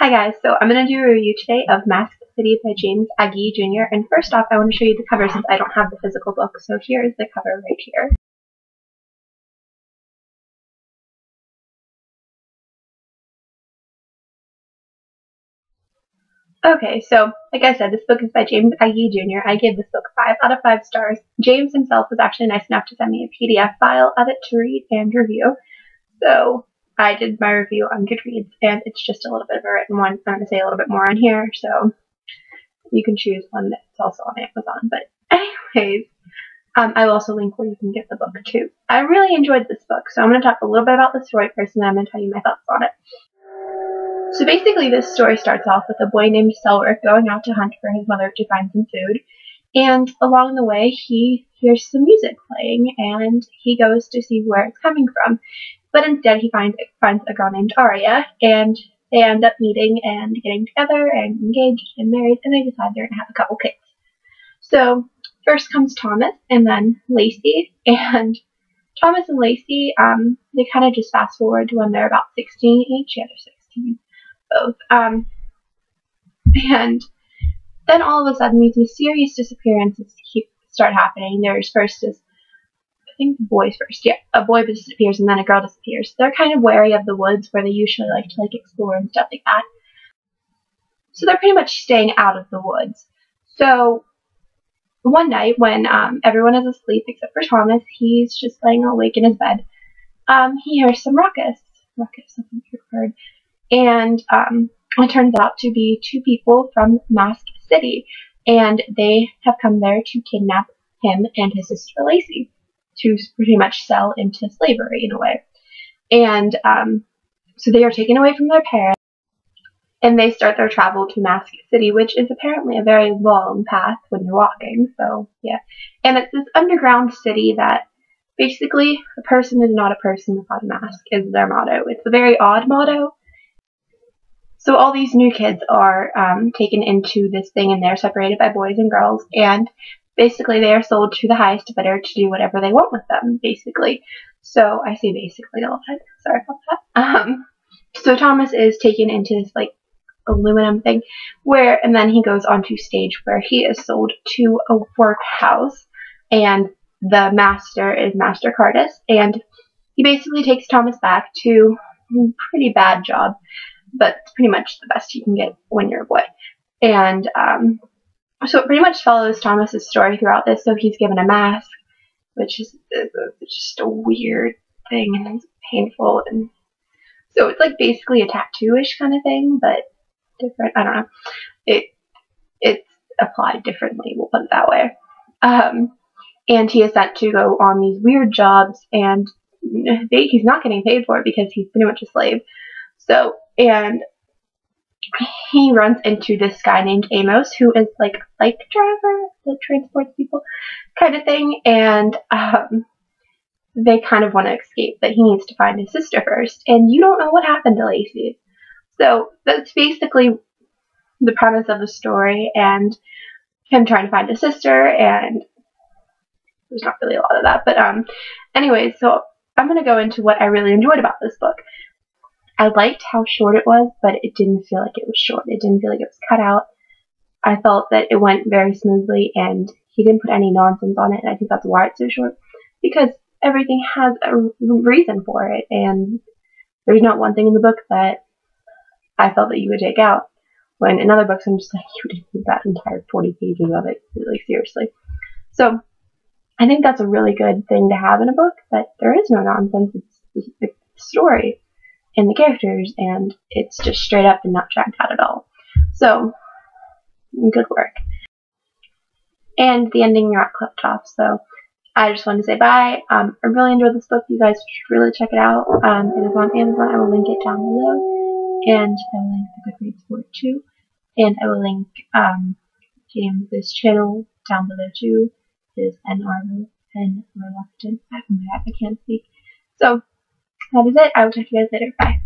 Hi guys, so I'm going to do a review today of Mask City by James Agee Jr. And first off, I want to show you the cover since I don't have the physical book. So here is the cover right here. Okay, so like I said, this book is by James Agee Jr. I gave this book 5 out of 5 stars. James himself was actually nice enough to send me a PDF file of it to read and review. So I did my review on Goodreads, and it's just a little bit of a written one. I'm going to say a little bit more on here, so you can choose one that's also on Amazon. But anyways, I will also link where you can get the book too. I really enjoyed this book, so I'm going to talk a little bit about the story first, and then I'm going to tell you my thoughts on it. So basically, this story starts off with a boy named Selworth going out to hunt for his mother to find some food. And along the way, he hears some music playing, and he goes to see where it's coming from. But instead, he finds a girl named Arya, and they end up meeting and getting together and engaged and married, and they decide they're going to have a couple kids. So first comes Thomas, and then Lacey, and Thomas and Lacey, they kind of just fast forward to when they're about 16 each. Yeah, they're 16, both. And then all of a sudden, these mysterious disappearances start happening. There's first this, I think the boys first, yeah, a boy disappears and then a girl disappears. They're kind of wary of the woods where they usually like to explore and stuff like that. So they're pretty much staying out of the woods. So one night when everyone is asleep except for Thomas, he's just laying awake in his bed. He hears some ruckus, I think you've heard, and it turns out to be two people from Mask City, and they have come there to kidnap him and his sister Lacey to pretty much sell into slavery in a way. And so they are taken away from their parents, and they start their travel to Mask City, which is apparently a very long path when you're walking. So yeah, and it's this underground city that basically a person is not a person without a mask is their motto. It's a very odd motto. So all these new kids are taken into this thing, and they're separated by boys and girls, and basically they are sold to the highest bidder to do whatever they want with them, basically. So I say basically a lot. Sorry about that. So Thomas is taken into this like aluminum thing and then he goes onto stage where he is sold to a workhouse, and the master is Master Cardus, and he basically takes Thomas back to a pretty bad job, but it's pretty much the best you can get when you're a boy. And so it pretty much follows Thomas's story throughout this. So he's given a mask, which is just a weird thing, and it's painful, and so it's like basically a tattoo-ish kind of thing, but different. I don't know. It's applied differently, we'll put it that way. And he is sent to go on these weird jobs, and he's not getting paid for it because he's pretty much a slave. So, and he runs into this guy named Amos, who is like a bike driver that transports people kind of thing, and they kind of want to escape, but he needs to find his sister first, and you don't know what happened to Lacey. So that's basically the premise of the story, and him trying to find his sister, and there's not really a lot of that, but anyways, so I'm going to go into what I really enjoyed about this book. I liked how short it was, but it didn't feel like it was short. It didn't feel like it was cut out. I felt that it went very smoothly, and he didn't put any nonsense on it, and I think that's why it's so short, because everything has a reason for it, and there's not one thing in the book that I felt that you would take out. When in other books, I'm just like, you didn't need that entire 40 pages of it, like seriously. So I think that's a really good thing to have in a book, that there is no nonsense. It's the story and the characters, and it's just straight up and not dragged out at all. So good work. And the ending got clipped off, so I just wanted to say bye. I really enjoyed this book. You guys should really check it out. It is on Amazon. I will link it down below, and I will link the Goodreads for it too. And I will link James's channel down below too. His NR and Reluctant. I can't speak. So that is it. I will talk to you guys later. Bye.